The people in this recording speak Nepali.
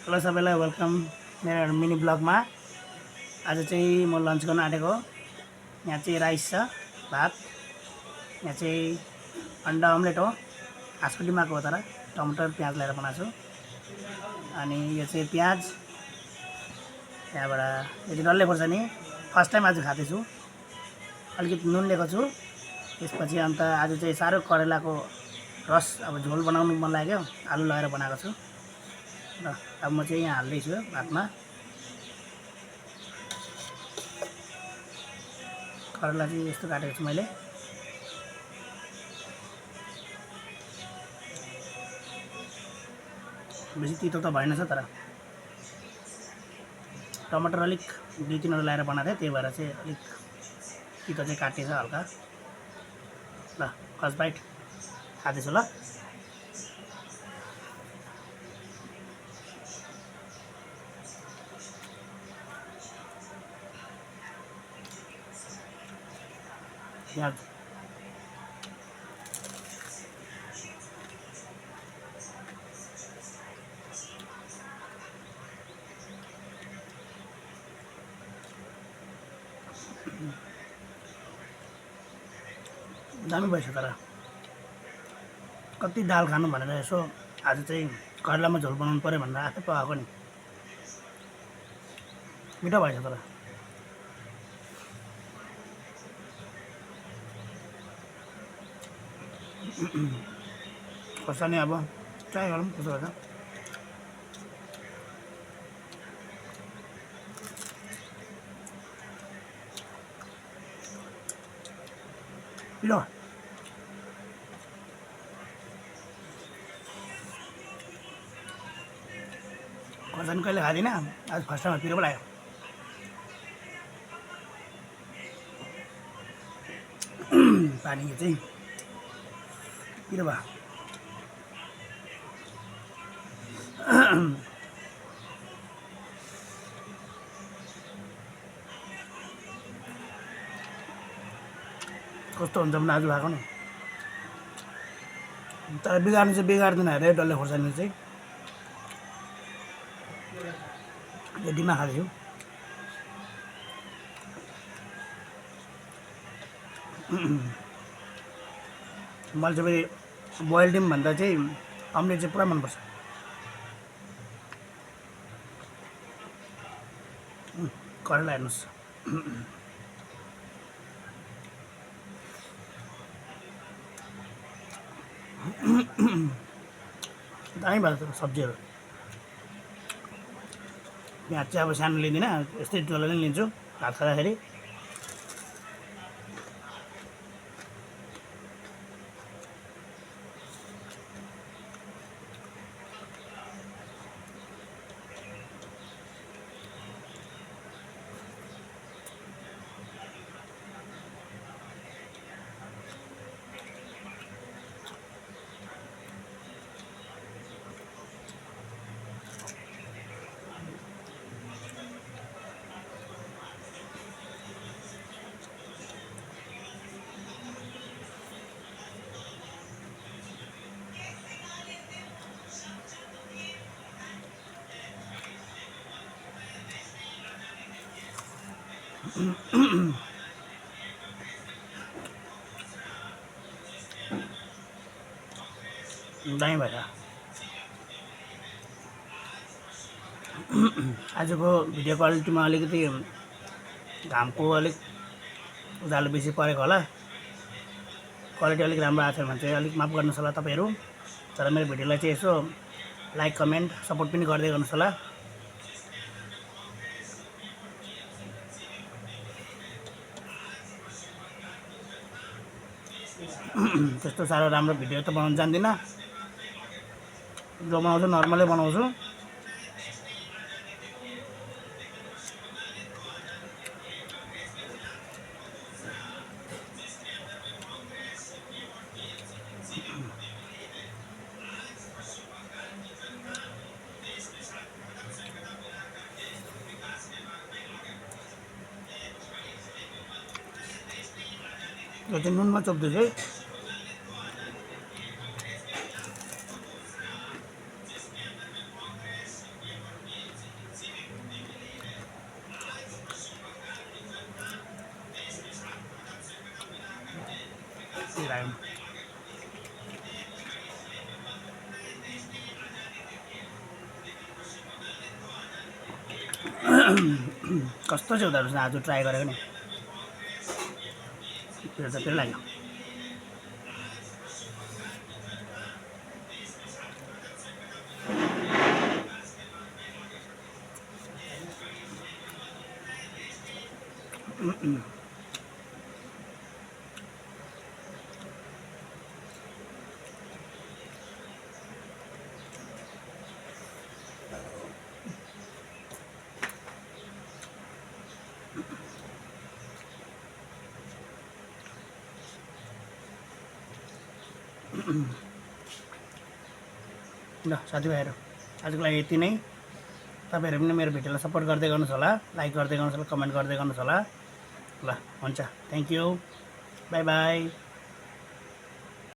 हेलो सबैलाई वेलकम मेरो मिनी ब्लगमा। आज चाहिँ म लन्च गर्न आँटेको हो। यहाँ चाहिँ राइस छ, भात, यहाँ चाहिँ अन्डा अमलेट हो, हाँसको डिमाको हो तर टमाटर प्याज लगाएर बनाएको छु। अनि यो चाहिँ प्याज, त्यहाँबाट यो चाहिँ डल्ले खोर्सानी फर्स्ट टाइम आज खाँदैछु। अलिकति नुन लिएको छु। त्यसपछि अन्त आज चाहिँ साह्रो करेलाको रस अब झोल बनाउनु मन लाग्यो, आलु लगाएर बनाएको छु र अब म चाहिँ यहाँ हाल्दैछु भातमा। करेला चाहिँ यस्तो काटेको छु मैले। बेसी तितो त भएन छ, तर टमाटर अलिक 2-3 वटा लगाएर बनाएको थिएँ, त्यही भएर चाहिँ अलिक तितो चाहिँ काटिएको छ हल्का। ल फर्स्ट बाइट खाँदैछु ल। प्याज दामी भएछ, तर कति दाल खानु भनेर यसो आज चाहिँ करेलामा झोल बनाउनु पऱ्यो भनेर आफै पकाएको नि। मिठो भएछ तर। खोर्सानी अब ट्राई गरौँ कस्तो भएछ। पिरो खोर्सानी कहिले खाँदिनँ, आज फर्स्ट टाइम पिरो पो लाग्यो। पानी यो चाहिँ पिरो भयो। कस्तो हुन्छ भने आज भएको नि, तर बिगार्नु चाहिँ बिगार्दैन अरे डल्ले खोर्सानी चाहिँ। यो डिमा खाँदैछु। मैले चाहिँ फेरि बोइल डिम भन्दा चाहिँ अमलेट चाहिँ पुरा मनपर्छ। करेला हेर्नुहोस्, दामी भएको छ सब्जीहरू। प्याज चाहिँ अब सानो लिँदिनँ, यस्तै डल्लै नै लिन्छु भात खाँदाखेरि। दामी भएछ। आजको भिडियो क्वालिटीमा अलिकति घामको अलिक उज्यालो बेसी परेको होला, क्वालिटी अलिक राम्रो आएको छैन भने चाहिँ अलिक माफ गर्नुहोस् होला तपाईँहरू। तर मेरो भिडियोलाई चाहिँ यसो लाइक कमेन्ट सपोर्ट पनि गर्दै गर्नुहोस् होला। त्यस्तो साह्रो राम्रो भिडियो त बनाउन जान्दिनँ, जो बनाउँछु नर्मलै बनाउँछु। यो चाहिँ नुनमा चोप्दैछु है। कस्तो चाहिँ हुँदो रहेछ आज ट्राई गरेको नि त्यो त के लाग्यो ल साथीभाइहरू आजको लागि यति नै तपाईहरु पनि मेरो भिडियोलाई सपोर्ट गर्दै गर्नुहोस् होला लाइक गर्दै गर्नुहोस् होला कमेन्ट गर्दै गर्नुहोस् होला ल हुन्छ थ्यांक यू बाइ बाइ